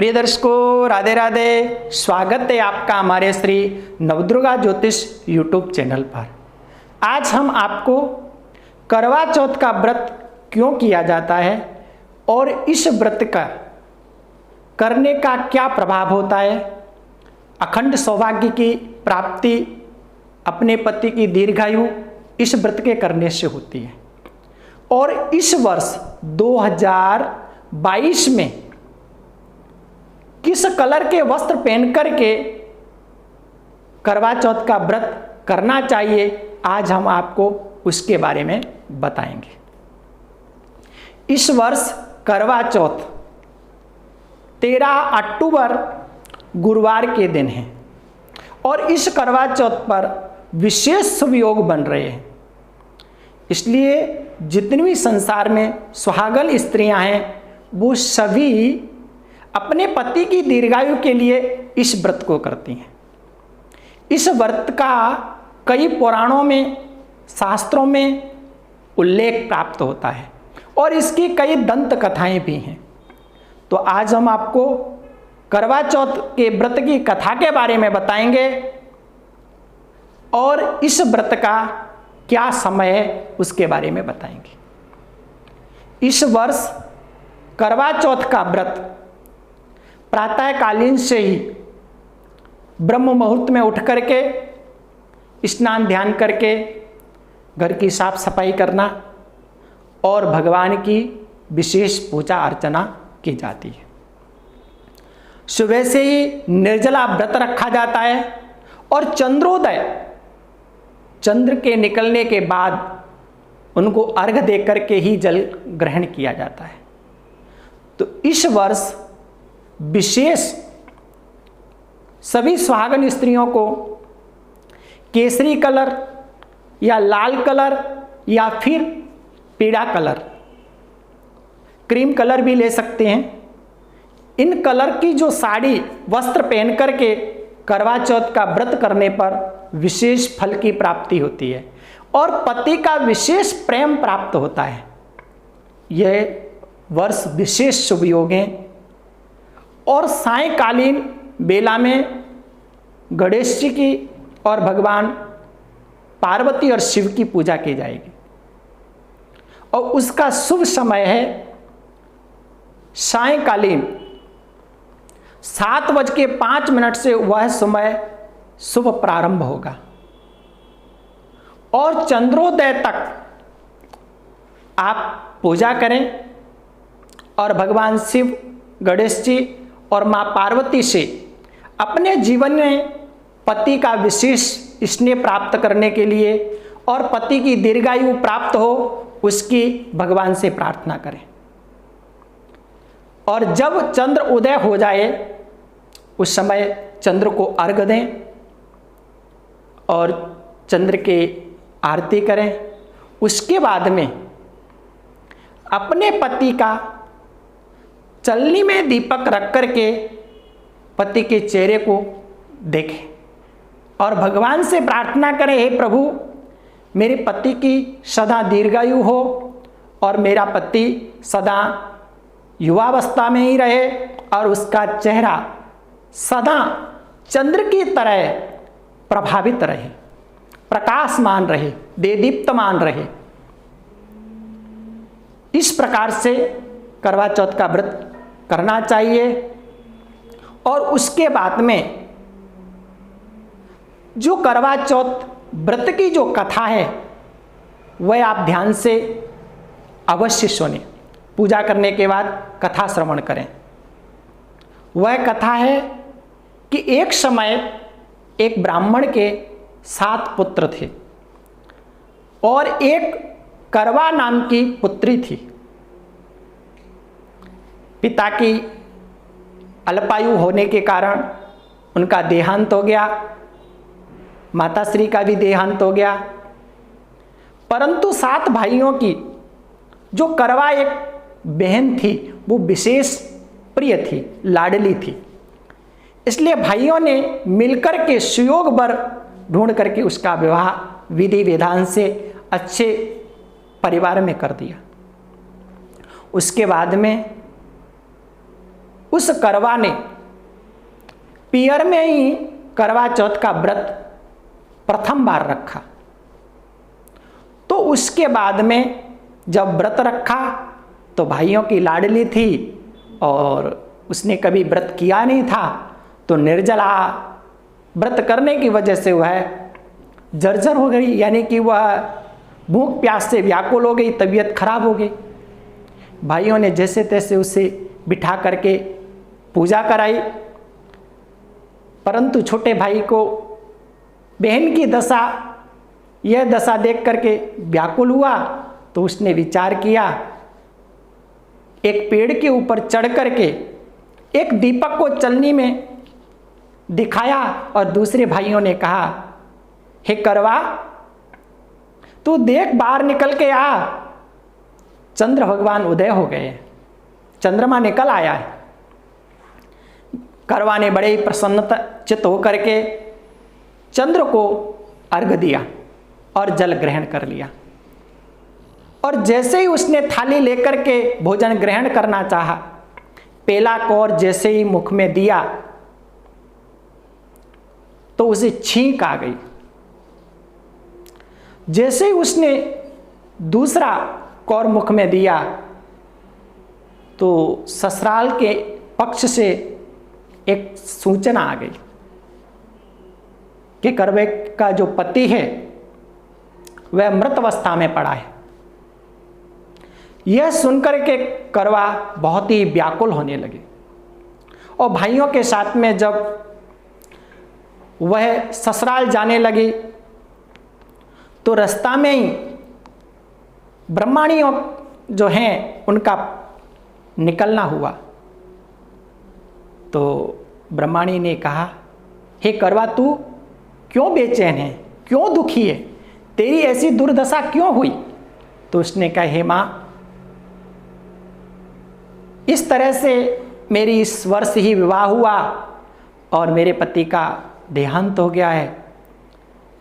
प्रिय दर्शकों, राधे राधे। स्वागत है आपका हमारे श्री नवदुर्गा ज्योतिष यूट्यूब चैनल पर। आज हम आपको करवा चौथ का व्रत क्यों किया जाता है और इस व्रत का करने का क्या प्रभाव होता है, अखंड सौभाग्य की प्राप्ति, अपने पति की दीर्घायु इस व्रत के करने से होती है। और इस वर्ष 2022 में किस कलर के वस्त्र पहन करके करवा चौथ का व्रत करना चाहिए, आज हम आपको उसके बारे में बताएंगे। इस वर्ष करवा चौथ 13 अक्टूबर गुरुवार के दिन है और इस करवा चौथ पर विशेष शुभ योग बन रहे हैं। इसलिए जितनी भी संसार में सुहागन स्त्रियां हैं वो सभी अपने पति की दीर्घायु के लिए इस व्रत को करती हैं। इस व्रत का कई पुराणों में, शास्त्रों में उल्लेख प्राप्त होता है और इसकी कई दंत कथाएं भी हैं। तो आज हम आपको करवा चौथ के व्रत की कथा के बारे में बताएंगे और इस व्रत का क्या समय है उसके बारे में बताएंगे। इस वर्ष करवा चौथ का व्रत प्रातःकालीन से ही ब्रह्म मुहूर्त में उठ करके स्नान ध्यान करके घर की साफ सफाई करना और भगवान की विशेष पूजा अर्चना की जाती है। सुबह से ही निर्जला व्रत रखा जाता है और चंद्रोदय, चंद्र के निकलने के बाद उनको अर्घ्य दे करके ही जल ग्रहण किया जाता है। तो इस वर्ष विशेष सभी सुहागन स्त्रियों को केसरी कलर या लाल कलर या फिर पीला कलर, क्रीम कलर भी ले सकते हैं, इन कलर की जो साड़ी वस्त्र पहन करके करवा चौथ का व्रत करने पर विशेष फल की प्राप्ति होती है और पति का विशेष प्रेम प्राप्त होता है। यह वर्ष विशेष शुभ योग हैं और सायंकालीन बेला में गणेश जी की और भगवान पार्वती और शिव की पूजा की जाएगी और उसका शुभ समय है सायंकालीन 7:05 से वह समय शुभ प्रारंभ होगा और चंद्रोदय तक आप पूजा करें और भगवान शिव, गणेश जी और मां पार्वती से अपने जीवन में पति का विशेष स्नेह प्राप्त करने के लिए और पति की दीर्घायु प्राप्त हो उसकी भगवान से प्रार्थना करें। और जब चंद्र उदय हो जाए उस समय चंद्र को अर्घ्य दें और चंद्र की आरती करें। उसके बाद में अपने पति का चलनी में दीपक रख करके पति के चेहरे को देखें और भगवान से प्रार्थना करें, हे प्रभु मेरे पति की सदा दीर्घायु हो और मेरा पति सदा युवावस्था में ही रहे और उसका चेहरा सदा चंद्र की तरह प्रभावित रहे, प्रकाशमान रहे, देदीप्तमान रहे। इस प्रकार से करवा चौथ का व्रत करना चाहिए। और उसके बाद में जो करवा चौथ व्रत की जो कथा है वह आप ध्यान से अवश्य सुने। पूजा करने के बाद कथा श्रवण करें। वह कथा है कि एक समय एक ब्राह्मण के 7 पुत्र थे और एक करवा नाम की पुत्री थी। पिता की अल्पायु होने के कारण उनका देहांत हो गया, माताश्री का भी देहांत हो गया। परंतु 7 भाइयों की जो करवा एक बहन थी वो विशेष प्रिय थी, लाडली थी। इसलिए भाइयों ने मिलकर के सुयोग वर ढूंढ करके उसका विवाह विधि विधान से अच्छे परिवार में कर दिया। उसके बाद में उस करवा ने पियर में ही करवा चौथ का व्रत प्रथम बार रखा। तो उसके बाद में जब व्रत रखा तो भाइयों की लाडली थी और उसने कभी व्रत किया नहीं था, तो निर्जला व्रत करने की वजह से वह जर्जर हो गई, यानी कि वह भूख प्यास से व्याकुल हो गई, तबीयत खराब हो गई। भाइयों ने जैसे तैसे उसे बिठा करके पूजा कराई, परंतु छोटे भाई को बहन की दशा, यह दशा देख करके व्याकुल हुआ। तो उसने विचार किया, एक पेड़ के ऊपर चढ़ करके एक दीपक को चलनी में दिखाया और दूसरे भाइयों ने कहा, हे करवा, तू देख बाहर निकल के आ, चंद्र भगवान उदय हो गए, चंद्रमा निकल आया है। करवा ने बड़े ही प्रसन्नता चित्त होकर के चंद्र को अर्घ दिया और जल ग्रहण कर लिया। और जैसे ही उसने थाली लेकर के भोजन ग्रहण करना चाहा, पेला कौर जैसे ही मुख में दिया तो उसे छींक आ गई। जैसे ही उसने दूसरा कौर मुख में दिया तो ससुराल के पक्ष से एक सूचना आ गई कि करवे का जो पति है वह मृत अवस्था में पड़ा है। यह सुनकर के करवा बहुत ही व्याकुल होने लगे और भाइयों के साथ में जब वह ससुराल जाने लगी तो रास्ता में ही ब्रह्मणियों जो हैं उनका निकलना हुआ। तो ब्रह्मणी ने कहा, हे करवा, तू क्यों बेचैन है, क्यों दुखी है, तेरी ऐसी दुर्दशा क्यों हुई? तो उसने कहा, हे माँ, इस तरह से मेरी इस वर्ष ही विवाह हुआ और मेरे पति का देहांत हो गया है।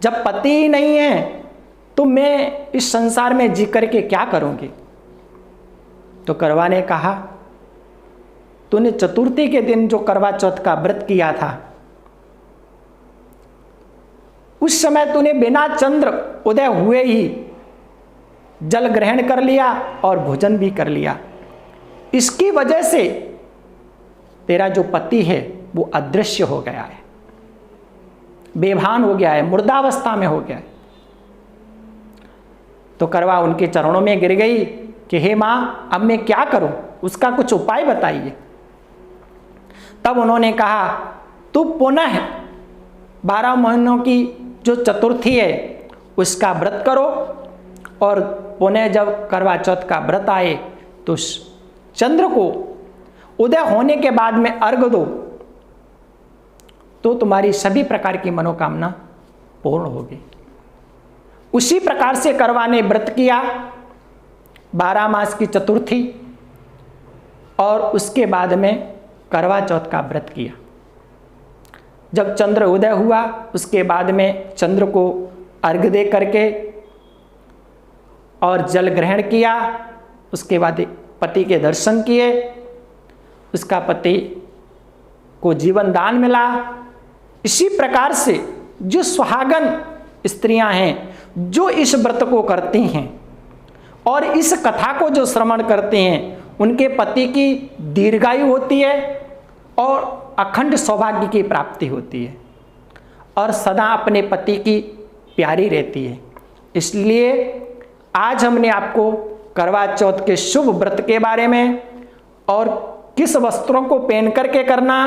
जब पति ही नहीं है तो मैं इस संसार में जी करके क्या करूंगी? तो करवा ने कहा, तूने चतुर्थी के दिन जो करवा चौथ का व्रत किया था, उस समय तूने बिना चंद्र उदय हुए ही जल ग्रहण कर लिया और भोजन भी कर लिया। इसकी वजह से तेरा जो पति है वो अदृश्य हो गया है, बेभान हो गया है, मुर्दावस्था में हो गया है। तो करवा उनके चरणों में गिर गई कि हे माँ, अब मैं क्या करूं, उसका कुछ उपाय बताइए। तब उन्होंने कहा, तू पुनः 12 महीनों की जो चतुर्थी है उसका व्रत करो और पुनः जब करवा चौथ का व्रत आए तो चंद्र को उदय होने के बाद में अर्घ दो, तो तुम्हारी सभी प्रकार की मनोकामना पूर्ण होगी। उसी प्रकार से करवा ने व्रत किया 12 मास की चतुर्थी और उसके बाद में करवा चौथ का व्रत किया। जब चंद्र उदय हुआ उसके बाद में चंद्र को अर्घ दे करके और जल ग्रहण किया, उसके बाद पति के दर्शन किए, उसका पति को जीवन दान मिला। इसी प्रकार से जो सुहागन स्त्रियां हैं जो इस व्रत को करती हैं और इस कथा को जो श्रवण करते हैं, उनके पति की दीर्घायु होती है और अखंड सौभाग्य की प्राप्ति होती है और सदा अपने पति की प्यारी रहती है। इसलिए आज हमने आपको करवा चौथ के शुभ व्रत के बारे में और किस वस्त्रों को पहन करके करना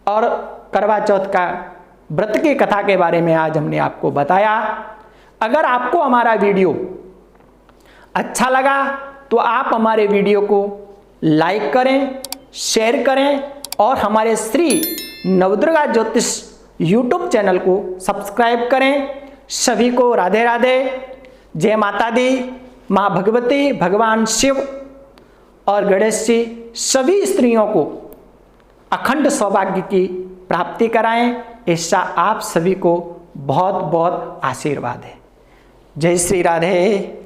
और करवा चौथ का व्रत की कथा के बारे में आज हमने आपको बताया। अगर आपको हमारा वीडियो अच्छा लगा तो आप हमारे वीडियो को लाइक करें, शेयर करें और हमारे श्री नवदुर्गा ज्योतिष यूट्यूब चैनल को सब्सक्राइब करें। सभी को राधे राधे, जय माता दी, माँ भगवती, भगवान शिव और गणेश जी सभी स्त्रियों को अखंड सौभाग्य की प्राप्ति कराएं, ऐसा आप सभी को बहुत बहुत आशीर्वाद है। जय श्री राधे।